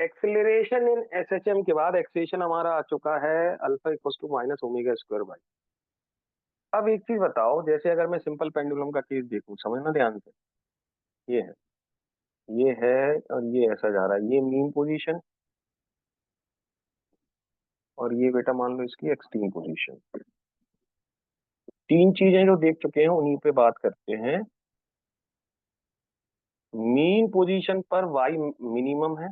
Acceleration in SHM के बाद acceleration हमारा आ चुका है alpha equal to minus omega square y. अब एक चीज बताओ, जैसे अगर मैं सिंपल पेंडुलम का केस देखूं, समझना ध्यान से। ये है, ये है, और ये ऐसा जा रहा है, ये मीन पोजीशन, और ये बेटा मान लो इसकी एक्सट्रीम पोजीशन। तीन चीजें जो देख चुके हैं उन्हीं पे बात करते हैं। मीन पोजीशन पर वाई मिनिमम है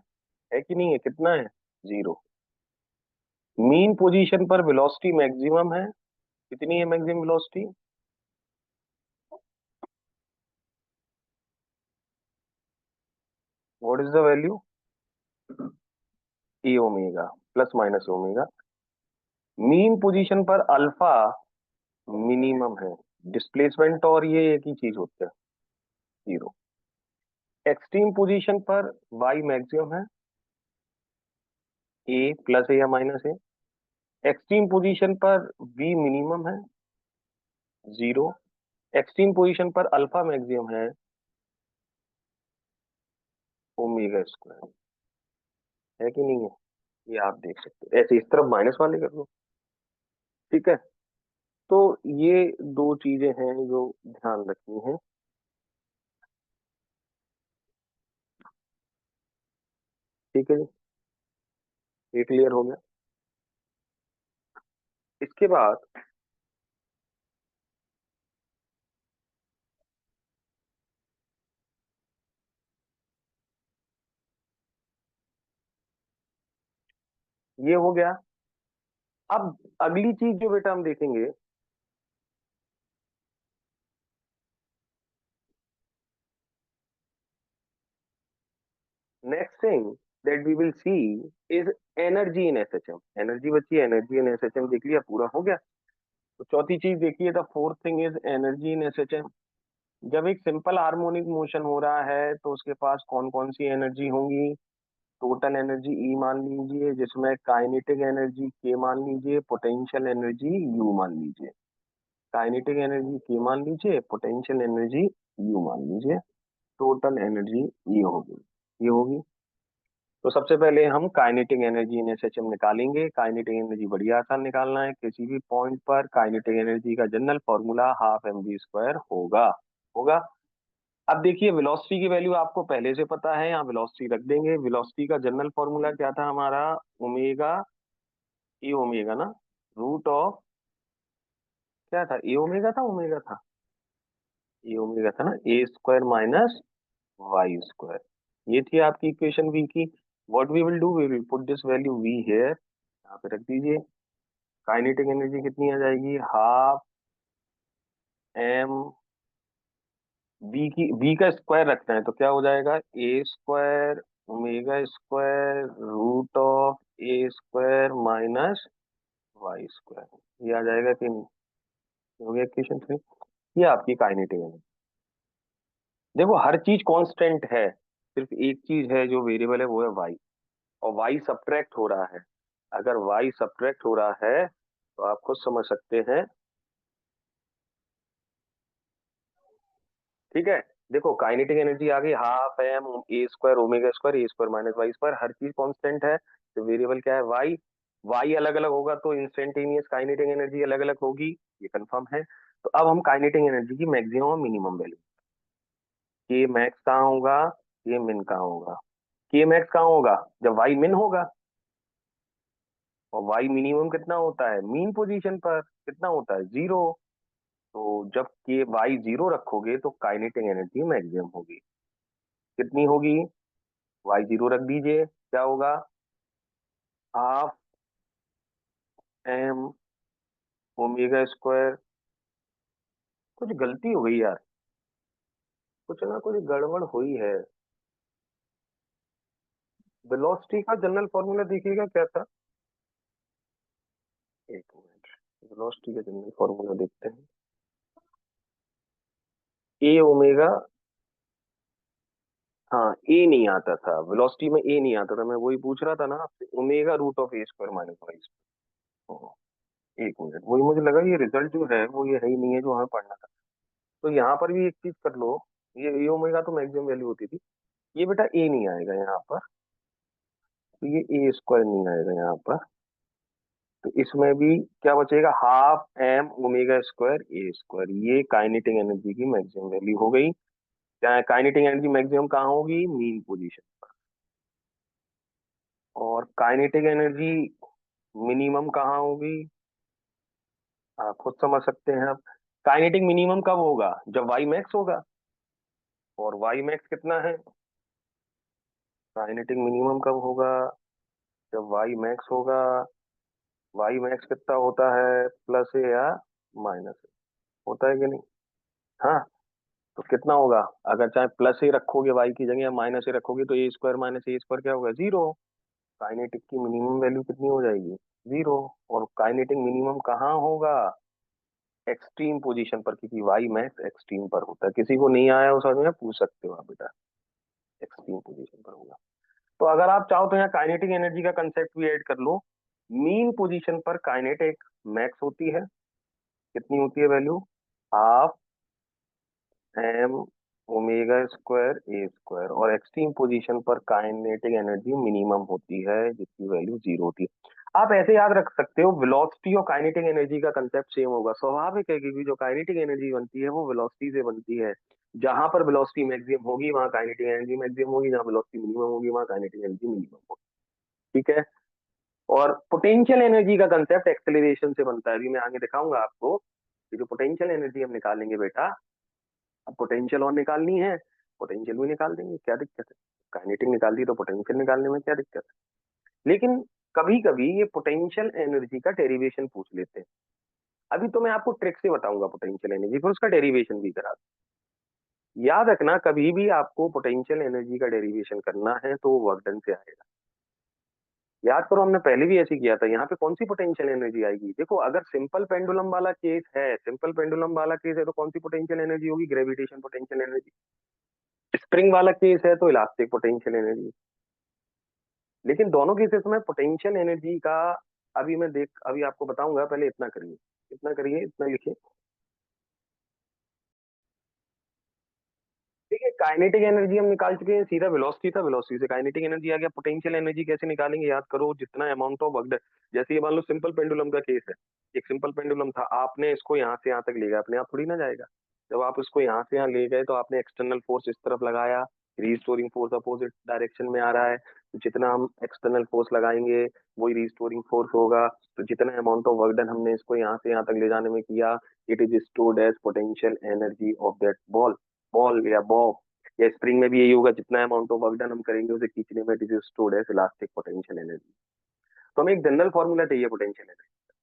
कि नहीं है? कितना है? 0। मीन पोजीशन पर वेलोसिटी मैक्सिमम है, कितनी है maximum velocity? What is the value? A omega plus minus omega. Mean position पर अल्फा मिनिमम है, डिस्प्लेसमेंट और ये एक ही चीज होते हैं, 0। एक्सट्रीम पोजीशन पर वाई मैक्सिमम है, ए प्लस है या माइनस है। एक्सट्रीम पोजीशन पर वी मिनिमम है, 0। एक्सट्रीम पोजीशन पर अल्फा मैक्सिमम है, ओमेगा स्क्वायर। है कि नहीं है? ये आप देख सकते हो, ऐसे इस तरफ माइनस वाले कर लो। ठीक है, तो ये दो चीजें हैं जो ध्यान रखनी है। ठीक है जी, ये क्लियर हो गया। इसके बाद ये हो गया। अब अगली चीज जो बेटा हम देखेंगे, next thing that we will see is energy in SHM. Energy बची, एनर्जी इन एसएचएम देख लिया, पूरा हो गया। तो चौथी चीज देखिए, the fourth thing is energy in SHM. जब एक सिंपल हार्मोनिक मोशन हो रहा है तो उसके पास कौन कौन सी एनर्जी होंगी? टोटल एनर्जी ई मान लीजिए, जिसमें काइनेटिक एनर्जी के मान लीजिए, पोटेंशियल एनर्जी यू मान लीजिए। काइनेटिक एनर्जी के मान लीजिए, पोटेंशियल एनर्जी यू मान लीजिए, टोटल एनर्जी ये होगी, ये होगी। तो सबसे पहले हम काइनेटिक एनर्जी इन एसएचएम निकालेंगे। काइनेटिक एनर्जी बढ़िया आसान निकालना है, किसी भी पॉइंट पर काइनेटिक एनर्जी का general formula half M v square होगा। होगा। अब देखिए, वेलोसिटी की वैल्यू आपको पहले से पता है, यहाँ वेलोसिटी रख देंगे। वेलोसिटी का जनरल फॉर्मूला क्या था हमारा? ओमेगा, ए ओमेगा ना, रूट ऑफ, क्या था? ए ओमेगा था, ओमेगा था, ए ओमेगा था ना, A square minus Y square. ये थी आपकी इक्वेशन वी की। What we will do, we will put this value V here, यहाँ पे रख दीजिए। काइनेटिक एनर्जी कितनी आ जाएगी? हाफ एम वी की, वी का स्क्वायर रखते हैं तो क्या हो जाएगा? A square omega square root of A square minus Y square. ये आ जाएगा कि नहीं? हो गया इक्वेशन 3। ये आपकी काइनेटिक एनर्जी। देखो, हर चीज कांस्टेंट है, सिर्फ एक चीज है जो वेरिएबल है, वो है वाई। और वाई सब्ट्रैक्ट हो रहा है। अगर वाई सब्ट्रैक्ट हो रहा है तो आप खुद समझ सकते हैं। ठीक है, देखो काइनेटिक एनर्जी आ गई half M A square omega square A square minus Y square. हर चीज कांस्टेंट है, तो वेरिएबल क्या है? वाई। वाई अलग अलग होगा तो इंस्टेंटेनियस काइनेटिक एनर्जी अलग अलग होगी, ये कंफर्म है। तो अब हम काइनेटिक एनर्जी की मैक्सिमम और मिनिमम वैल्यू, के मैक्स कहाँ होगा, के मिन कहाँ होगा? के मैक्स कहाँ होगा? जब वाई मिन होगा। और वाई मिनिमम कितना होता है मीन पोजीशन पर? कितना होता है? 0। तो जब के वाई 0 रखोगे तो काइनेटिक एनर्जी मैक्सिमम होगी। कितनी होगी? वाई 0 रख दीजिए, क्या होगा? Half M omega square. कुछ गलती हो गई यार, कुछ ना कुछ गड़बड़ हुई है। वेलोसिटी का जनरल फॉर्मूला देखिएगा क्या था। एक मिनट, वेलोसिटी का जनरल फॉर्मूला देखते हैं। ए ओमेगा, हाँ ए नहीं आता था वेलोसिटी में, ए नहीं आता था, मैं वही पूछ रहा था ना आपसे। Omega root of A square minus Y square. एक मिनट, वही मुझे लगा ये रिजल्ट जो है वो ये है ही नहीं है जो हमें पढ़ना था। तो यहाँ पर भी एक चीज कर लो, ये ओमेगा तो मैक्सिमम वैल्यू होती थी, ये बेटा ए नहीं आएगा यहाँ पर। तो ये ए स्क्वायर नहीं आएगा यहाँ पर। तो इसमें भी क्या बचेगा, half M omega square A square. ये काइनेटिक एनर्जी की मैक्सिमम वैल्यू हो गई। क्या काइनेटिक एनर्जी मैक्सिमम कहाँ होगी, मीन पोजीशन। और काइनेटिक एनर्जी मिनिमम कहाँ होगी, आप खुद समझ सकते हैं। आप काइनेटिक मिनिमम कब होगा, जब वाई मैक्स होगा। और वाई मैक्स कितना है, काइनेटिक मिनिमम कब होगा, जब वाई मैक्स होगा। वाई मैक्स कितना होता है, प्लस ए या माइनस ए, होता है कि नहीं। हाँ, तो कितना होगा, अगर चाहे प्लस ए रखोगे वाई की जगह या माइनस ए रखोगे, तो ए स्क्वायर माइनस ए स्क्वायर क्या होगा, जीरो। काइनेटिक की मिनिमम वैल्यू कितनी हो जाएगी, जीरो। और काइनेटिक मिनिमम कहाँ होगा, एक्सट्रीम पोजीशन पर, क्योंकि वाई मैक्स एक्सट्रीम पर होता है। किसी को नहीं आया उस में पूछ सकते हो आप बेटा, एक्सट्रीम पोजीशन पर होगा। तो अगर आप चाहो तो यहाँ काइनेटिक एनर्जी का कंसेप्ट भी ऐड कर लो। मीन पोजीशन पर काइनेटिक मैक्स होती है, कितनी होती है value, half M omega square A square. और एक्सट्रीम पोजीशन पर काइनेटिक एनर्जी मिनिमम होती है, जिसकी वैल्यू जीरो होती है। आप ऐसे याद रख सकते हो, वेलोसिटी और काइनेटिक एनर्जी का कंसेप्ट सेम होगा। स्वाभाविक है, क्योंकि जो काइनेटिक एनर्जी बनती है वो वेलोसिटी से बनती है। जहां पर वेलोसिटी मैक्सिमम होगी वहां काइनेटिक एनर्जी मैक्सिमम होगी, जहां वेलोसिटी मिनिमम होगी वहां काइनेटिक एनर्जी मिनिमम होगी। ठीक है। और पोटेंशियल एनर्जी का कंसेप्ट एक्सेलरेशन से बनता है, अभी मैं आगे दिखाऊंगा आपको कि जो पोटेंशियल एनर्जी हम निकालेंगे बेटा, अब पोटेंशियल और निकालनी है, पोटेंशियल भी निकाल देंगे, क्या दिक्कत है। काइनेटिक निकाल दी तो पोटेंशियल निकालने में क्या दिक्कत है। लेकिन कभी कभी ये पोटेंशियल एनर्जी का डेरिवेशन पूछ लेते हैं। अभी तो मैं आपको ट्रिक से बताऊंगा पोटेंशियल एनर्जी, फिर उसका डेरिवेशन भी करा दूं। याद रखना, कभी भी आपको पोटेंशियल एनर्जी का डेरिवेशन करना है तो वर्क डन से आएगा। याद करो, हमने पहले भी ऐसे किया था। यहाँ पे कौन सी पोटेंशियल एनर्जी आएगी, देखो अगर सिंपल पेंडुलम वाला केस है, सिंपल पेंडुलम वाला केस है, तो कौन सी पोटेंशियल एनर्जी होगी, ग्रेविटेशन पोटेंशियल एनर्जी। स्प्रिंग वाला केस है तो इलास्टिक पोटेंशियल एनर्जी। लेकिन दोनों केसेस में पोटेंशियल एनर्जी का अभी आपको बताऊंगा, पहले इतना करिए, इतना करिए, इतना लिखिए। ठीक है, काइनेटिक एनर्जी हम निकाल चुके हैं, सीधा वेलोसिटी था, वेलोसिटी से काइनेटिक एनर्जी आ गया। पोटेंशियल एनर्जी कैसे निकालेंगे, याद करो, जितना अमाउंट ऑफ वर्क, जैसे ये मान लो सिंपल पेंडुलम का केस है। एक सिंपल पेंडुलम था, आपने इसको यहाँ से यहाँ तक ले गया, अपने आप थोड़ी ना जाएगा। जब आप इसको यहाँ से यहाँ ले गए तो आपने एक्सटर्नल फोर्स इस तरफ लगाया, रीस्टोरिंग फोर्स अपोजिट डायरेक्शन में आ रहा है, तो जितना हम एक्सटर्नल फोर्स लगाएंगे वही रीस्टोरिंग फोर्स होगा। तो जितना अमाउंट ऑफ वर्क डन हमने इसको यहाँ से यहाँ तक ले जाने में किया, it is stored as potential energy of that ball, ball या बॉब। या स्प्रिंग में भी यही होगा, जितना अमाउंट ऑफ वर्क डन हम करेंगे उसे खींचने में, it is stored as elastic potential energy. तो हमें एक जनरल फॉर्मूला चाहिए पोटेंशियल एनर्जी।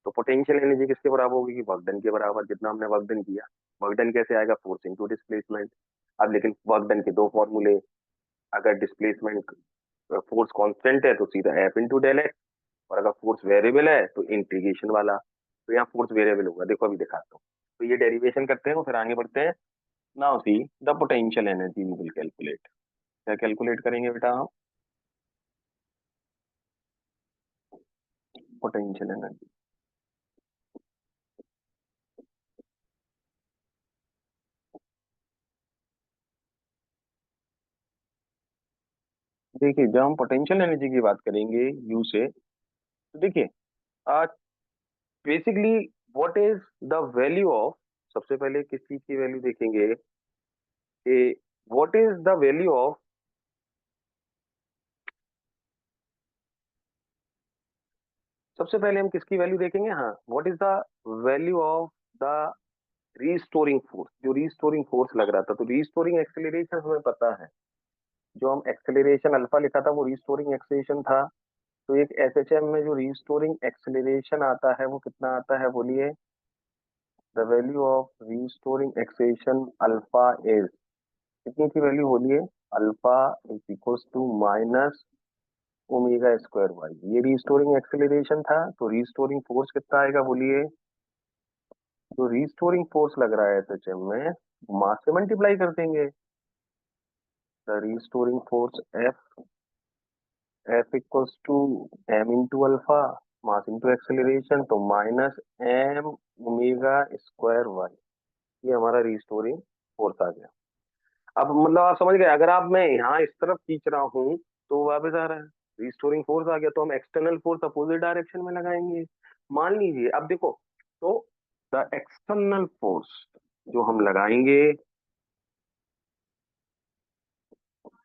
तो पोटेंशियल एनर्जी किसके बराबर होगी, कि वर्क डन के बराबर, जितना हमने वर्क डन किया। वर्क डन कैसे आएगा, फोर्स इनटू डिस्प्लेसमेंट। अब लेकिन वर्क डन के दो फॉर्मूले, अगर डिस्प्लेसमेंट फोर्स कांस्टेंट है तो सीधा एफ इंटू डेल एक्स, और अगर फोर्स वेरिएबल है तो इंटीग्रेशन वाला। तो यहाँ फोर्स वेरिएबल होगा, देखो अभी दिखाता हूँ। तो ये डेरिवेशन करते हैं और फिर आगे बढ़ते हैं। Now see the potential energy we will calculate. क्या कैलकुलेट करेंगे बेटा हम, पोटेंशियल एनर्जी। देखिए, जब हम पोटेंशियल एनर्जी की बात करेंगे यू से, तो देखिए basically what is the value of, सबसे पहले किस चीज की वैल्यू देखेंगे कि what is the value of, सबसे पहले हम किसकी वैल्यू देखेंगे, हाँ, what is the value of the restoring force. जो रीस्टोरिंग फोर्स लग रहा था, तो रीस्टोरिंग एक्सेलरेशन हमें पता है, जो हम एक्सेलरेशन अल्फा लिखा था वो रीस्टोरिंग एक्सेलरेशन था। तो एक एसएचएम में जो रीस्टोरिंग एक्सेलरेशन आता है वो कितना आता है, बोलिए। The value of restoring acceleration alpha is, कितनी की वैल्यू बोलिए, alpha is equals to minus omega square Y. ये रीस्टोरिंग एक्सेलरेशन था, तो रीस्टोरिंग फोर्स कितना आएगा बोलिए। जो रीस्टोरिंग फोर्स लग रहा है एसएचएम में, मास से मल्टीप्लाई कर देंगे। The restoring force F, F equals to M into alpha, mass into acceleration, तो minus M omega square Y. ये हमारा रीस्टोरिंग फोर्स आ गया। अब मतलब आप समझ गए, अगर आप मैं यहाँ इस तरफ खींच रहा हूँ तो वापस आ रहा है, रिस्टोरिंग फोर्स आ गया, तो हम एक्सटर्नल फोर्स अपोजिट डायरेक्शन में लगाएंगे। मान लीजिए अब देखो, तो द एक्सटर्नल फोर्स जो हम लगाएंगे,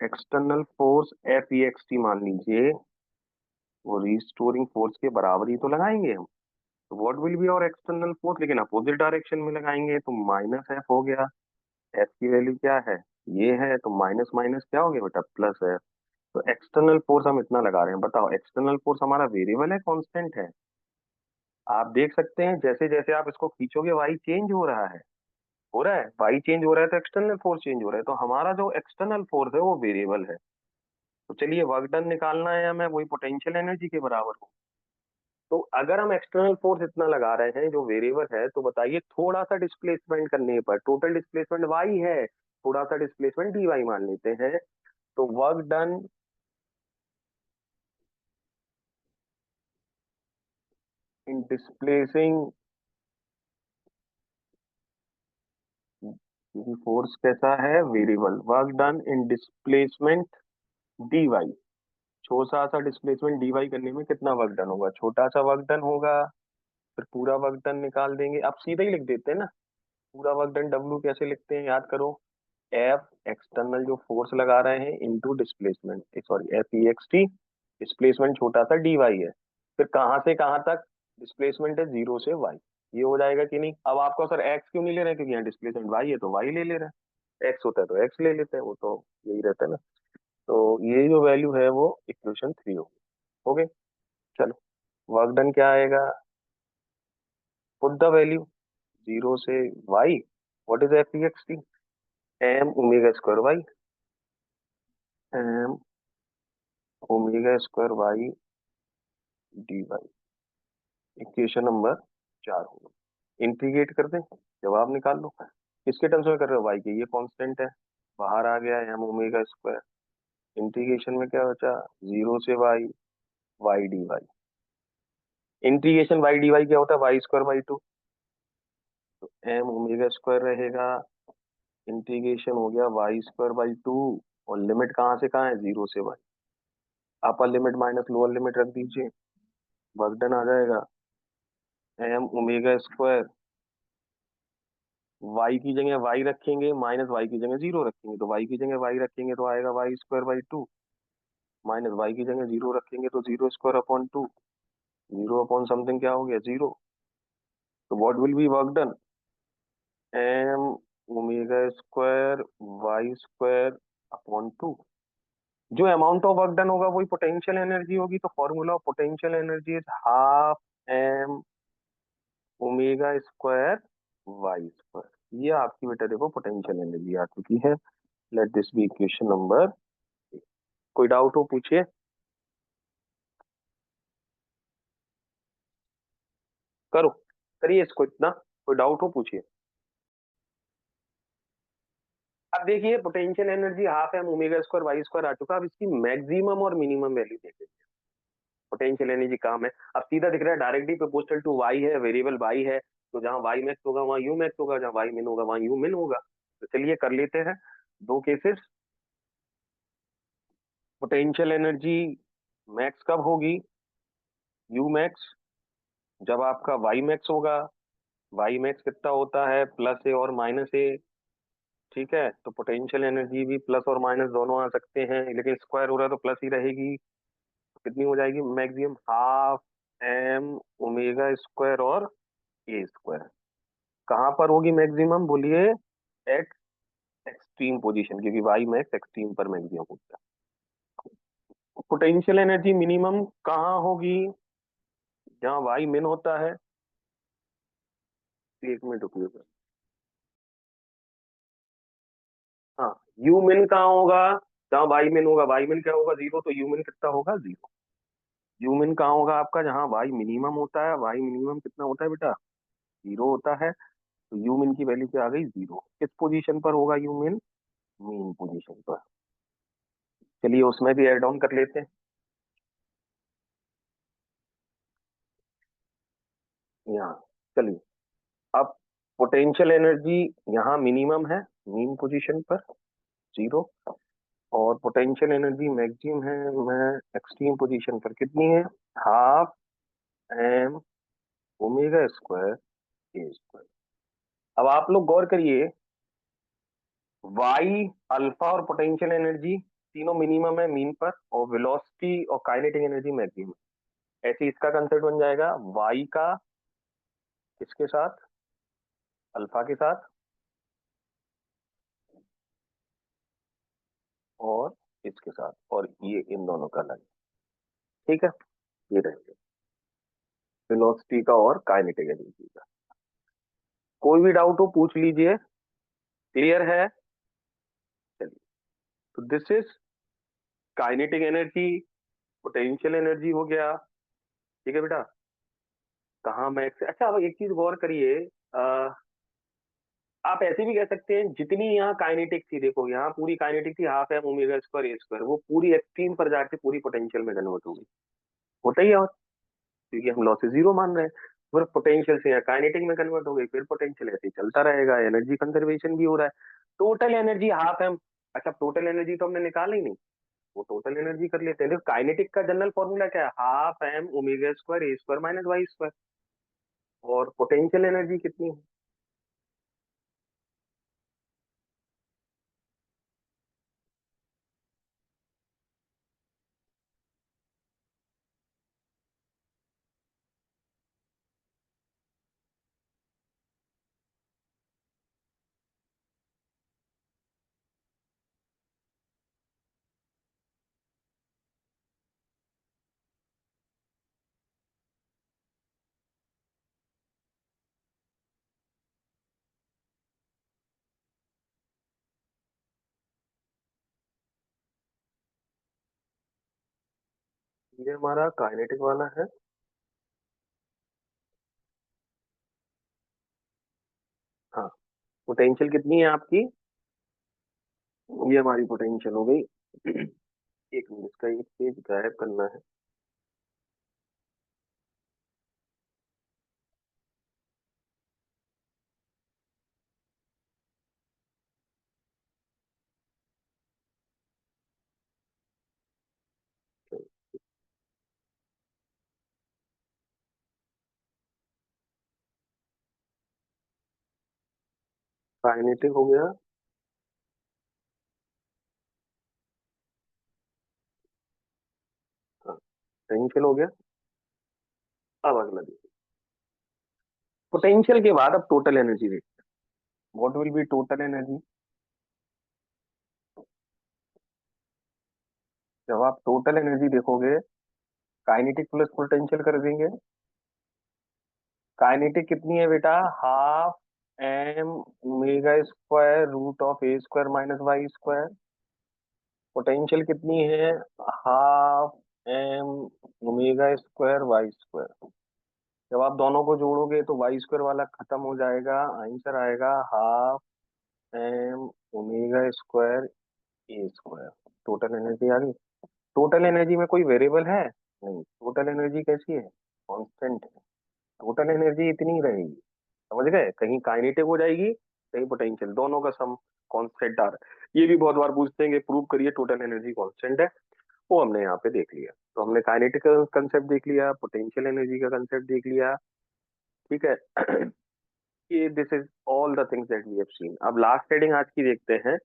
external force F e x T मान लीजिए, वो रिस्टोरिंग फोर्स के बराबर ही तो लगाएंगे हम। तो व्हाट विल बी और एक्सटर्नल फोर्स, लेकिन अपोजिट डायरेक्शन में लगाएंगे, तो माइनस एफ हो गया। एफ की वैल्यू क्या है, ये है, तो माइनस माइनस क्या हो गया बेटा, प्लस है। तो एक्सटर्नल फोर्स हम इतना लगा रहे हैं, बताओ एक्सटर्नल फोर्स हमारा वेरिएबल है कांस्टेंट है? आप देख सकते हैं जैसे जैसे आप इसको खींचोगे वाई चेंज हो रहा है, हो रहा है, वाई चेंज हो रहा है तो एक्सटर्नल फोर्स चेंज हो रहा है, तो हमारा जो एक्सटर्नल फोर्स है वो वेरिएबल है। तो चलिए वर्क डन निकालना है हमें, वही पोटेंशियल एनर्जी के बराबर हो। तो अगर हम एक्सटर्नल फोर्स इतना लगा रहे हैं जो वेरिएबल है, तो बताइए थोड़ा सा डिस्प्लेसमेंट करने पर, टोटल डिस्प्लेसमेंट वाई है, थोड़ा सा डिस्प्लेसमेंट डी वाई मान लेते हैं, तो work done in displacing, force कैसा है, variable, work done in displacement d y, छोटा सा डिस्प्लेसमेंट डी वाई करने में कितना वर्क डन होगा, छोटा सा वर्क डन होगा। फिर पूरा वर्क डन निकाल देंगे, आप सीधा ही लिख देते हैं ना, पूरा वर्क डन डब्ल्यू कैसे लिखते हैं याद करो, एफ एक्सटर्नल जो फोर्स लगा रहे हैं into displacement, sorry F e x T, displacement छोटा सा डी वाई है, फिर कहाँ से कहाँ तक, डिस्प्लेसमेंट है जीरो से वाई, ये हो जाएगा कि नहीं। अब आपको सर एक्स क्यों नहीं ले रहे हैं, क्योंकि यहाँ डिस्प्लेसमेंट वाई है तो वाई ले ले रहे हैं, एक्स होता है तो एक्स ले लेते हैं, वो तो यही रहता है ना। तो ये जो वैल्यू है वो इक्वेशन 3 हो गई। चलो वर्क डन क्या आएगा, पुट द वैल्यू जीरो से y, what is f e x t, m omega square y, m omega square y d y, equation number 4 होगा। इंटीग्रेट कर दें, जवाब निकाल लो। किसके टर्म्स में कर रहे हो, वाई के, ये कांस्टेंट है, बाहर आ गया एम ओमेगा स्क्वायर, इंटीग्रेशन में क्या बचा, जीरो से y, y d y, integration y d y क्या होता है, वाई स्क्वायर बाई टू, तो एम ओमेगा स्क्वायर रहेगा, इंटीग्रेशन हो गया वाई स्क्वायर बाई टू, और लिमिट कहाँ से कहाँ है, जीरो से y, upper limit minus lower limit रख दीजिए, वर्क डन आ जाएगा, एम ओमेगा स्क्वायर, वाई की जगह वाई रखेंगे, माइनस वाई की जगह जीरो रखेंगे, तो वाई की जगह वाई रखेंगे तो आएगा y square by two, minus y की जगह जीरो रखेंगे तो zero square upon two, zero upon something क्या हो गया, जीरो। तो what will be work done, m omega square Y square upon two, जो अमाउंट ऑफ वर्क डन होगा वही पोटेंशियल एनर्जी होगी, तो formula of potential energy is half M omega square Y square. ये आपकी बेटा देखो पोटेंशियल एनर्जी आ चुकी है। Late this be equation number, कोई डाउट हो पूछिए, करो, करिए इसको, इतना कोई डाउट हो पूछिए। अब देखिए potential energy half M omega square Y square आ चुका, अब इसकी मैक्सिमम और मिनिमम वैल्यू देखेंगे। पोटेंशियल एनर्जी काम है, अब सीधा दिख रहा है डायरेक्टली प्रोपोर्शनल टू वाई है, वेरिएबल वाई है, तो जहां वाई मैक्स होगा वहां यू मैक्स होगा, जहां वाई मिन होगा वहां यू मिन होगा। तो चलिए कर लेते हैं दो केसेस। पोटेंशियल एनर्जी मैक्स कब होगी, यू मैक्स, जब आपका वाई मैक्स होगा, वाई मैक्स कितना होता है, प्लस ए और माइनस ए, ठीक है, तो पोटेंशियल एनर्जी भी प्लस और माइनस दोनों आ सकते हैं, लेकिन स्क्वायर हो रहा है तो प्लस ही रहेगी, तो कितनी हो जाएगी, maximum half M omega square और ए स्क्वायर। कहाँ पर होगी मैक्सिमम बोलिए, एट एक्सट्रीम पोजीशन, क्योंकि वाई मैक्स एक्सट्रीम पर मैक्सिमम होता है। पोटेंशियल एनर्जी मिनिमम कहाँ होगी, जहाँ वाई मिन होता है, एक मिनट रुकिए सर। हाँ, यू मिन कहाँ होगा, जहाँ वाई मिन होगा, वाई मिन क्या होगा, जीरो, तो यू मिन कितना होगा, जीरो। यू मिन कहाँ होगा आपका, जहाँ वाई मिनिमम होता है, वाई मिनिमम कितना होता है बेटा, जीरो होता है, तो यू मिन की वैल्यू क्या आ गई, जीरो। किस पोजीशन पर होगा यू मिन, मीन पोजीशन पर। चलिए उसमें भी एड ऑन कर लेते हैं यहाँ, चलिए। अब पोटेंशियल एनर्जी यहाँ मिनिमम है, मीन पोजीशन पर जीरो, और और पोटेंशियल एनर्जी मैक्सिमम है, मैं एक्सट्रीम पोजीशन पर कितनी है, half M omega square A square. अब आप लोग गौर करिए, वाई, अल्फा और पोटेंशियल एनर्जी तीनों मिनिमम है मीन पर, और वेलोसिटी और काइनेटिक एनर्जी मैक्सिमम। ऐसे इसका कंसेप्ट बन जाएगा वाई का किसके साथ, अल्फा के साथ, और इसके साथ, और ये इन दोनों का अलग। ठीक है, ये रहेगा वेलोसिटी का और काइनेटिक एनर्जी का। कोई भी डाउट हो पूछ लीजिए, क्लियर है। चलिए, तो this is kinetic energy, potential energy हो गया। ठीक है बेटा, कहाँ मैक्स। अच्छा, अब एक चीज गौर करिए, आप ऐसे भी कह सकते हैं जितनी यहाँ काइनेटिक थी, देखो यहाँ पूरी काइनेटिक थी half M omega square A square, वो पूरी एक्सट्रीम पर जाके पूरी पोटेंशियल में कन्वर्ट हो गई। होता ही है, और क्योंकि हम लॉ से जीरो मान रहे हैं, फिर पोटेंशियल से यहाँ काइनेटिक में कन्वर्ट हो गई, फिर पोटेंशियल ऐसे ही चलता रहेगा, एनर्जी कंजर्वेशन भी हो रहा है। Total energy half m. अच्छा, टोटल एनर्जी तो हमने निकाला ही नहीं, वो टोटल एनर्जी कर लेते हैं। देखो काइनेटिक का जनरल फॉर्मूला क्या है, half M omega square A square minus Y square. और पोटेंशियल एनर्जी कितनी है, ये हमारा काइनेटिक वाला है। हाँ, पोटेंशियल कितनी है आपकी, ये हमारी पोटेंशियल हो गई। एक मिनट, इसका एक पेज गायब करना है। काइनेटिक हो गया, हाँ पोटेंशियल हो गया। अब अगला देखिए, पोटेंशियल के बाद अब टोटल एनर्जी देखते हैं। What will be total energy. जब आप टोटल एनर्जी देखोगे, काइनेटिक प्लस पोटेंशियल कर देंगे। काइनेटिक कितनी है बेटा, half M omega square root of A square minus Y square. Potential कितनी है, half M omega square Y square. जब आप दोनों को जोड़ोगे तो वाई स्क्वायर वाला खत्म हो जाएगा, आंसर आएगा half M omega square A square. Total energy आ गई। टोटल एनर्जी में कोई वेरिएबल है नहीं, टोटल एनर्जी कैसी है, कांस्टेंट है। टोटल एनर्जी इतनी ही रहेगी, समझ गए, कहीं काइनेटिक हो जाएगी, कहीं पोटेंशियल, दोनों का सम कांस्टेंट आ रहा है। ये भी बहुत बार पूछते हैं कि प्रूव करिए टोटल एनर्जी कांस्टेंट है, वो हमने यहाँ पे देख लिया। तो हमने काइनेटिक का कंसेप्ट देख लिया, पोटेंशियल एनर्जी का कंसेप्ट देख लिया। ठीक है। ये this is all the things that we have seen. अब लास्ट हेडिंग आज की देखते हैं।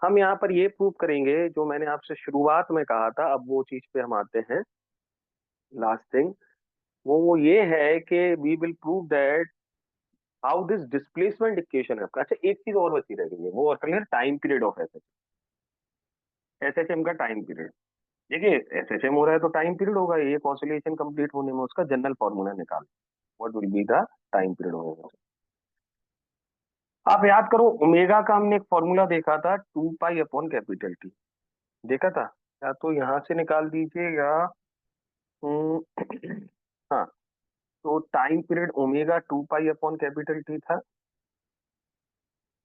हम यहाँ पर ये प्रूव करेंगे जो मैंने आपसे शुरुआत में कहा था, अब वो चीज पे हम आते हैं। लास्ट थिंग वो ये है कि we will prove that how this displacement equation है। अच्छा, एक चीज और बची रह गई है, वो असल में टाइम पीरियड ऑफ एसएचएम का टाइम पीरियड। देखिए, एसएचएम हो रहा है तो टाइम पीरियड होगा, ये ऑसिलेशन कंप्लीट होने में उसका जनरल फॉर्मूला निकाल, what will be the time period होगा। आप याद करो, ओमेगा का हमने एक फॉर्मूला देखा था, 2 पाई अपॉन कैपिटल टी, देखा था। या तो यहाँ से निकाल दीजिए या हम्म, हाँ, तो time period omega 2 pi upon capital T था।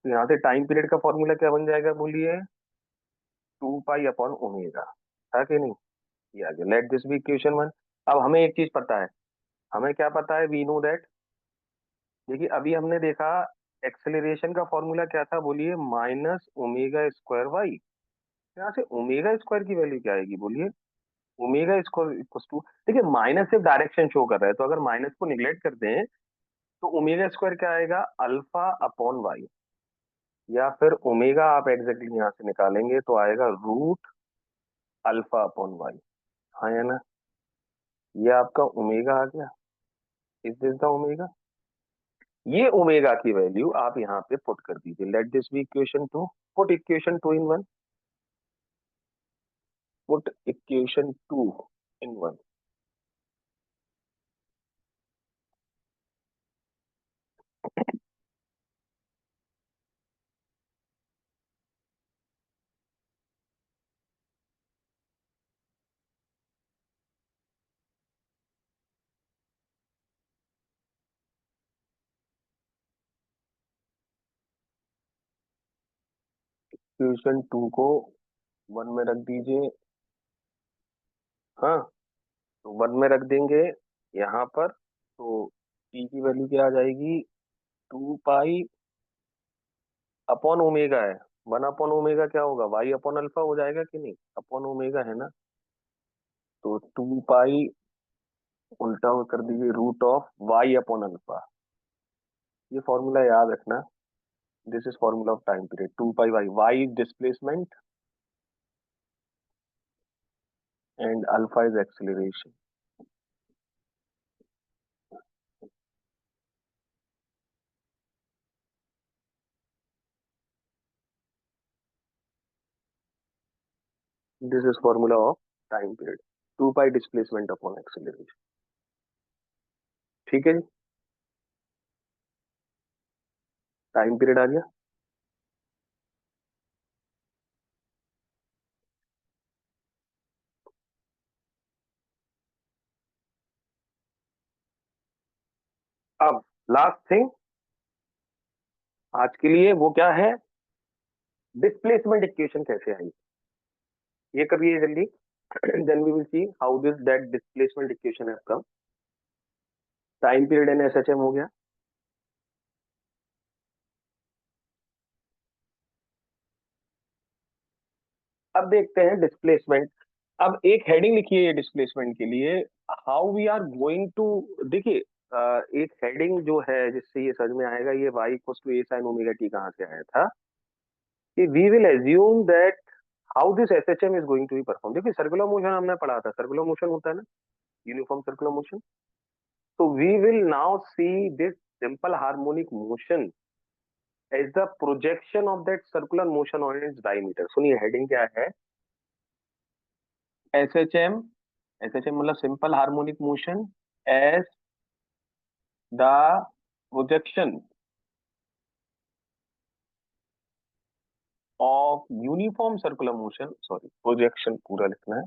तो यहाँ से टाइम पीरियड का फॉर्मूला क्या बन जाएगा बोलिए, 2 पाई अपॉन ओमेगा, था कि नहीं। ये आ गया, लेट दिस बी इक्वेशन 1। अब हमें एक चीज पता है, हमें क्या पता है, वी नो दैट, देखिए अभी हमने देखा एक्सेलरेशन का फॉर्मूला क्या था बोलिए, माइनस ओमेगा स्क्वायर वाई। यहाँ से ओमेगा स्क्वायर की वैल्यू क्या आएगी बोलिए। ओमेगा स्क्वायर इक्वल टू, देखिए माइनस सिर्फ डायरेक्शन शो कर रहा है, तो अगर माइनस को निग्लेक्ट करते हैं तो ओमेगा स्क्वायर क्या आएगा, अल्फा अपॉन वाई। या फिर ओमेगा आप एग्जैक्टली यहाँ से निकालेंगे तो आएगा रूट अल्फा अपॉन वाई। हाँ या ना, ये आपका ओमेगा आ गया। Is this the omega. ये ओमेगा की वैल्यू आप यहाँ पे पुट कर दीजिए, let this be equation two, put equation two in one, put equation two in one. Equation two को वन में रख दीजिए। हाँ, तो वन में रख देंगे यहाँ पर, तो टी की वैल्यू क्या आ जाएगी, 2 पाई अपॉन ओमेगा है, 1 अपॉन ओमेगा क्या होगा, वाई अपॉन अल्फा हो जाएगा कि नहीं, अपॉन ओमेगा है ना, तो 2 पाई उल्टा कर दीजिए root of y upon alpha. ये फॉर्मूला याद रखना, this is formula of time period, 2 pi y, y displacement and alpha is acceleration. This is formula of time period, 2 pi displacement upon acceleration. ठीक है जी, टाइम पीरियड आ गया। अब last thing आज के लिए वो क्या है, डिस्प्लेसमेंट इक्वेशन कैसे आई, ये करिए जल्दी। Then we will see how this that displacement equation have come. Time period and SHM हो गया। अब देखते हैं डिस्प्लेसमेंट। अब एक हेडिंग लिखिए ये डिस्प्लेसमेंट के लिए, how we are going to, देखिए एक हेडिंग जो है जिससे ये समझ में आएगा ये y equal to A sine omega t कहाँ से आया था, कि we will assume that how this SHM is going to be perform. देखिए सर्कुलर मोशन हमने पढ़ा था, सर्कुलर मोशन होता है ना, यूनिफॉर्म सर्कुलर मोशन। तो we will now see this simple harmonic motion as the projection of that circular motion on its diameter. सुनिए heading क्या है, एसएचएम, एसएचएम मतलब simple harmonic motion as the projection of uniform circular motion, sorry projection पूरा लिखना है,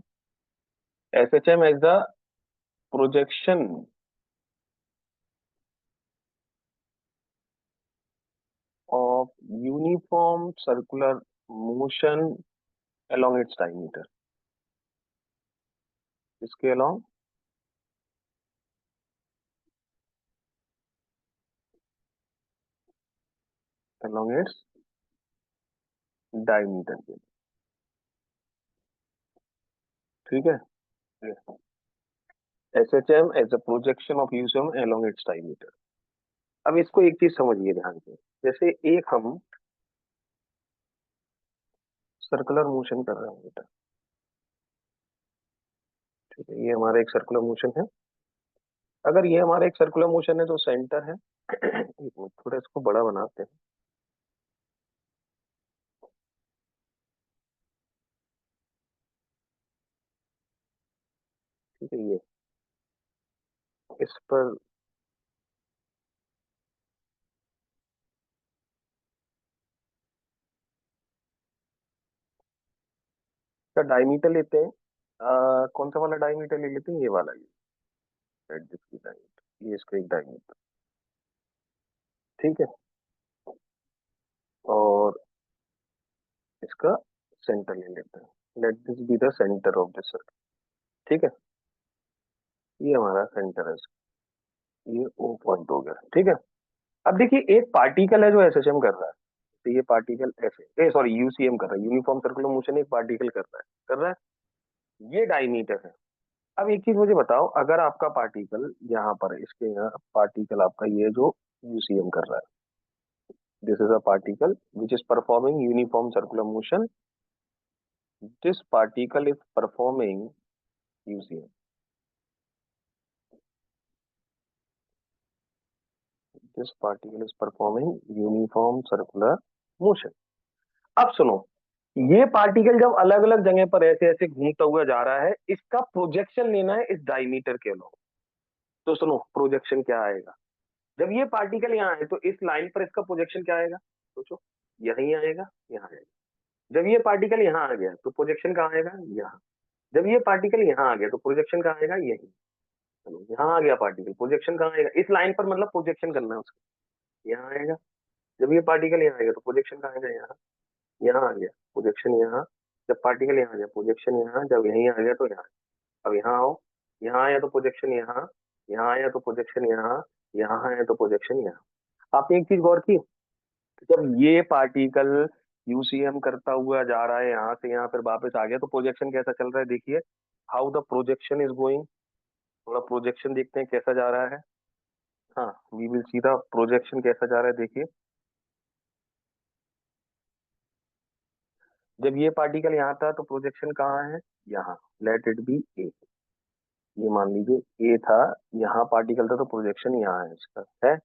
SHM as the projection of uniform circular motion along its diameter, इसके along, along its diameter के, ठीक है। SHM as a projection of uniform along its diameter। अब इसको एक चीज समझिए ध्यान से, जैसे एक हम सर्कुलर मोशन कर रहे हैं बेटा, ठीक है, ये हमारा एक सर्कुलर मोशन है। अगर ये हमारा एक सर्कुलर मोशन है तो सेंटर है, एक मिनट थोड़ा इसको बड़ा बनाते हैं, ठीक है, ये इस पर का डायमीटर लेते हैं, कौन सा वाला डायमीटर ले लेते हैं, ये वाला, ये जिसकी डायमीटर, ये इसका एक डायमीटर, ठीक है, और इसका सेंटर ले लेते हैं, late this be the centre of this circle, ठीक है, ये हमारा सेंटर है, ये ओ पॉइंट हो गया, ठीक है। अब देखिए एक पार्टिकल है जो एसएचएम कर रहा है, जैसे ये पार्टिकल ऐसे, सॉरी यूसीएम कर रहा है, यूनिफॉर्म सर्कुलर मोशन एक पार्टिकल कर रहा है, ये डायमीटर है। अब एक चीज मुझे बताओ, अगर आपका पार्टिकल यहाँ पर है, इसके यहाँ पार्टिकल आपका ये जो यूसीएम कर रहा है, this is a particle which is performing uniform circular motion, this particle is performing UCM, this particle is performing uniform circular motion. अब सुनो, ये पार्टिकल जब अलग अलग जगह पर ऐसे ऐसे घूमता हुआ जा रहा है, इसका प्रोजेक्शन लेना है इस डायमीटर के अलॉन्ग। तो सुनो प्रोजेक्शन क्या आएगा, जब ये पार्टिकल यहाँ है तो इस लाइन पर इसका प्रोजेक्शन क्या आएगा, सोचो, यहीं आएगा, यहाँ आएगा। जब ये पार्टिकल यहाँ आ गया तो प्रोजेक्शन कहाँ आएगा, यहाँ। जब ये पार्टिकल यहाँ आ गया तो प्रोजेक्शन कहाँ आएगा, यहीं। चलो यहाँ आ गया पार्टिकल, प्रोजेक्शन कहाँ आएगा, इस लाइन पर, मतलब प्रोजेक्शन करना है उसका, यहाँ आएगा। जब ये पार्टिकल यहाँ आएगा तो प्रोजेक्शन कहाँ आएगा, यहाँ। यहाँ आ गया प्रोजेक्शन यहाँ। जब पार्टिकल यहाँ आ गया प्रोजेक्शन यहाँ, जब यहीं आ गया तो यहाँ। अब यहाँ आओ, यहाँ आया तो प्रोजेक्शन यहाँ, यहाँ आया तो प्रोजेक्शन यहाँ, यहाँ आया तो प्रोजेक्शन यहाँ। आपने एक चीज गौर की, जब ये पार्टिकल यूसीएम करता हुआ जा रहा है यहाँ से यहाँ, फिर वापस आ गया, तो प्रोजेक्शन कैसा चल रहा है, देखिए how the projection is going. थोड़ा प्रोजेक्शन देखते हैं कैसा जा रहा है। हाँ, we will see the projection कैसा जा रहा है, देखिए। जब ये पार्टिकल यहाँ था तो प्रोजेक्शन कहाँ है, यहाँ, लेट इट बी ए। ये मान लीजिए ए था, यहाँ पार्टिकल था तो प्रोजेक्शन यहाँ है इसका, है।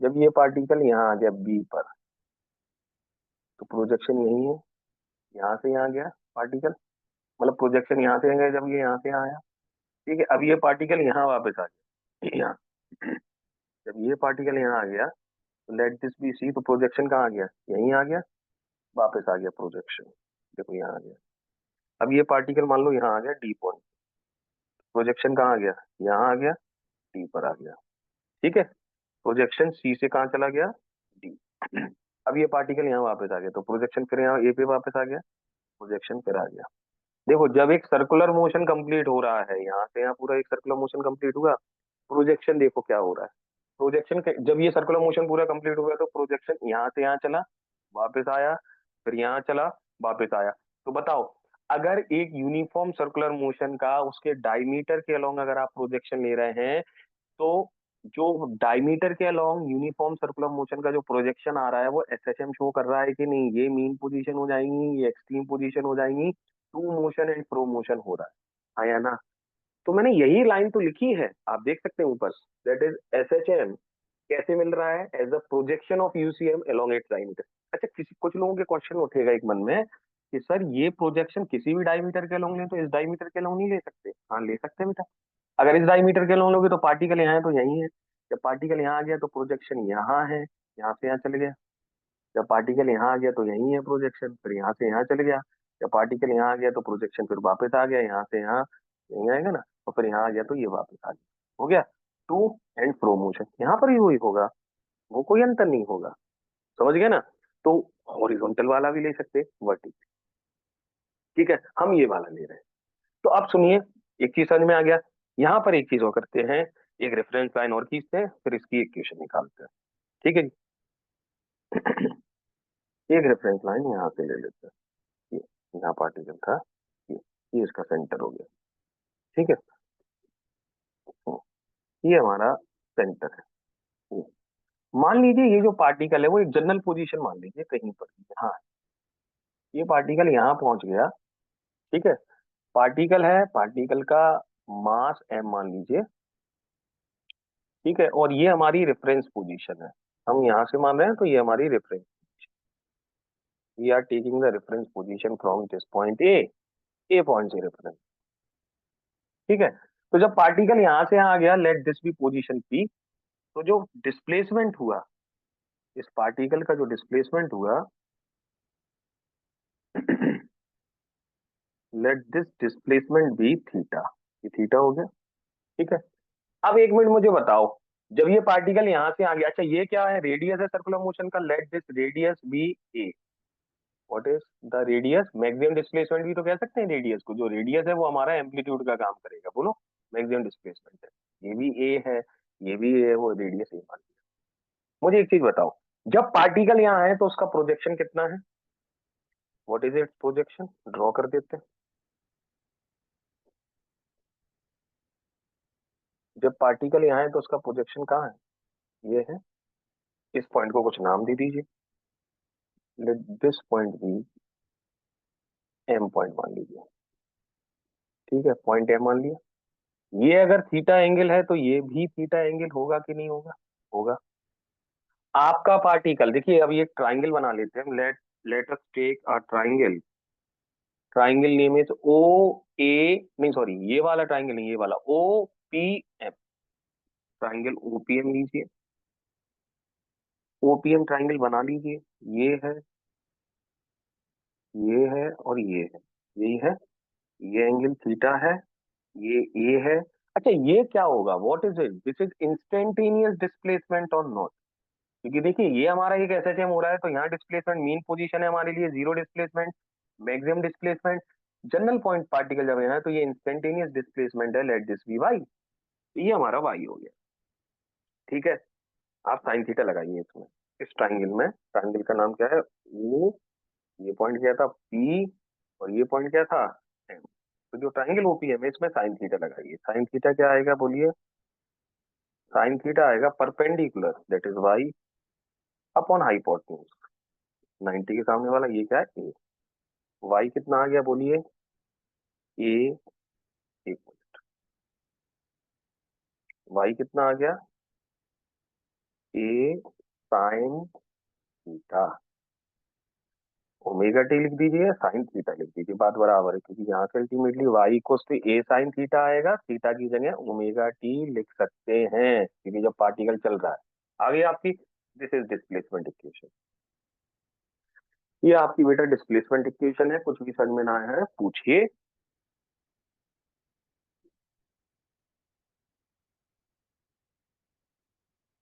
जब ये पार्टिकल यहाँ आ गया बी पर तो प्रोजेक्शन यही है, यहाँ से यहाँ गया पार्टिकल, मतलब प्रोजेक्शन यहाँ से गया जब ये यहाँ से आया। ठीक है, अब ये पार्टिकल यहाँ वापस आ गया, यहाँ। जब ये पार्टिकल यहाँ आ गया तो लेट दिस बी सी, तो प्रोजेक्शन कहाँ आ गया, यहीं आ गया, वापस आ गया प्रोजेक्शन, देखो यहाँ आ गया। अब ये पार्टिकल मान लो यहाँ आ गया डी पॉइंट, प्रोजेक्शन कहाँ आ गया, यहाँ आ गया, डी पर आ गया। ठीक है, प्रोजेक्शन सी से कहाँ चला गया, डी। अब ये पार्टिकल यहाँ वापस आ गया तो प्रोजेक्शन फिर यहाँ ए पे वापस आ गया, प्रोजेक्शन फिर आ गया। देखो जब एक सर्कुलर मोशन कंप्लीट हो रहा है, यहाँ से यहाँ पूरा एक सर्कुलर मोशन कंप्लीट हुआ, प्रोजेक्शन देखो क्या हो रहा है। प्रोजेक्शन जब ये सर्कुलर मोशन पूरा कंप्लीट हो गया तो प्रोजेक्शन यहाँ से यहाँ चला, वापस आया, फिर यहाँ चला, वापस आया। तो बताओ, अगर एक यूनिफॉर्म सर्कुलर मोशन का उसके डायमीटर के अलोंग अगर आप प्रोजेक्शन ले रहे हैं, तो जो डायमीटर के अलोंग यूनिफॉर्म सर्कुलर मोशन का जो प्रोजेक्शन आ रहा है वो एसएचएम शो कर रहा है कि नहीं, ये मीन पोजीशन हो जाएंगी, ये एक्सट्रीम पोजीशन हो जाएंगी, to motion and pro motion हो रहा है, आया ना। तो मैंने यही लाइन तो लिखी है, आप देख सकते हैं ऊपर, दैट इज एसएचएम कैसे मिल रहा है, as a projection of UCM along its diameter. अच्छा, किसी कुछ लोगों के क्वेश्चन उठेगा एक मन में कि सर ये प्रोजेक्शन किसी भी डायमीटर के अलोंग ले तो इस डायमीटर के अलोंग नहीं ले सकते। हाँ ले सकते हैं बेटा, अगर इस डायमीटर के अलोंग लोगे तो पार्टिकल यहाँ है तो यही है, जब पार्टिकल यहाँ आ गया तो प्रोजेक्शन यहाँ है, यहाँ से यहाँ चले गया। जब पार्टिकल यहाँ आ गया तो यही है प्रोजेक्शन, फिर यहाँ से यहाँ चले गया। जब पार्टिकल यहाँ आ गया तो प्रोजेक्शन फिर वापस आ गया, यहाँ से यहाँ यही आएगा ना, और फिर यहाँ आ गया तो ये वापस आ गया, हो गया टू एंड फ्रो मोशन। यहाँ पर भी वही होगा, वो कोई अंतर नहीं होगा, समझ गए ना। तो हॉरिजॉन्टल वाला भी ले सकते, वर्टिकल, ठीक है, हम ये वाला ले रहे हैं। तो अब सुनिए, एक चीज समझ में आ गया, यहाँ पर एक चीज और करते हैं, एक रेफरेंस लाइन और खींचते हैं, फिर इसकी इक्वेशन निकालते हैं। ठीक है जी? एक रेफरेंस लाइन यहाँ से ले लेते हैं, ये यहाँ पार्टिकल था, ये इसका सेंटर हो गया। ठीक है, ये हमारा सेंटर है। ये। मान लीजिए ये जो पार्टिकल है वो एक जनरल पोजीशन मान लीजिए कहीं पर, हाँ, ये पार्टिकल यहाँ पहुंच गया। ठीक है, पार्टिकल है, पार्टिकल का मास m मान लीजिए। ठीक है, और ये हमारी रेफरेंस पोजीशन है, हम यहाँ से मान रहे हैं तो ये हमारी reference, we are taking the reference position from this point A point से रेफरेंस। ठीक है, तो जब पार्टिकल यहाँ से यहाँ आ गया, let this be position P, तो जो डिस्प्लेसमेंट हुआ, इस पार्टिकल का जो डिस्प्लेसमेंट हुआ, let this displacement be theta, ये थीटा हो गया। ठीक है, अब एक मिनट मुझे बताओ, जब ये पार्टिकल यहाँ से आ गया, अच्छा ये क्या है, रेडियस है सर्कुलर मोशन का, let this radius be A. What is the radius, maximum displacement भी तो कह सकते हैं रेडियस को, जो रेडियस है वो हमारा एम्पलीट्यूड का काम करेगा, बोलो मैक्सिमम डिस्प्लेसमेंट है, ये भी ए है, ये भी ए है, वो रेडियस ए मान लिया। मुझे एक चीज बताओ, जब पार्टिकल यहाँ है तो उसका प्रोजेक्शन कितना है, what is it projection, draw कर देते हैं। जब पार्टिकल यहाँ है तो उसका प्रोजेक्शन कहाँ है, ये है। इस पॉइंट को कुछ नाम दे दीजिए, let this point be M point मान लीजिए, ठीक है, पॉइंट एम मान लिया। ये अगर थीटा एंगल है तो ये भी थीटा एंगल होगा कि नहीं होगा, होगा। आपका पार्टिकल देखिए, अब ये ट्राइंगल बना लेते हैं, let let us take a triangle, triangle name is O A, नहीं सॉरी ये वाला ट्राइंगल नहीं, ये वाला O P M, triangle OPM लीजिए, ओपीएम ट्राइंगल बना लीजिए। ये है और ये है, यही है। ये एंगल थीटा है, ये है। अच्छा ये क्या होगा, what is it, this is instantaneous displacement और नॉट। क्योंकि देखिए ये हमारा एक एसएचएम हो रहा है, तो यहाँ डिस्प्लेसमेंट मीन पोजीशन है हमारे लिए, zero displacement, maximum displacement, general point particle जब यहाँ है तो ये इंस्टेंटेनियस डिस्प्लेसमेंट है, लेट दिस बी वाई, ये हमारा वाई हो गया। ठीक है, आप साइन थीटा लगाइए इसमें, इस ट्राइंगल में, ट्राइंगल का नाम क्या है ओ, ये पॉइंट क्या था पी, और ये पॉइंट क्या था एम। तो जो ट्राइंगल ओपीएम है इसमें साइन थीटा लगाइए, साइन थीटा क्या आएगा बोलिए, साइन थीटा आएगा perpendicular that is Y upon hypotenuse, 90 के सामने वाला ये क्या है ए। वाई कितना आ गया बोलिए, ए, एक वाई कितना आ गया, ए साइन थीटा, ओमेगा टी लिख दीजिए, साइन थीटा लिख दीजिए, बात बराबर है, क्योंकि यहाँ से ultimately Y equals to A sine theta आएगा, थीटा की जगह ओमेगा टी लिख सकते हैं, क्योंकि जब पार्टिकल चल रहा है। आगे आपकी दिस इज डिस्प्लेसमेंट इक्वेशन, ये आपकी बेटा डिस्प्लेसमेंट इक्वेशन है, कुछ भी समझ में ना आया है पूछिए।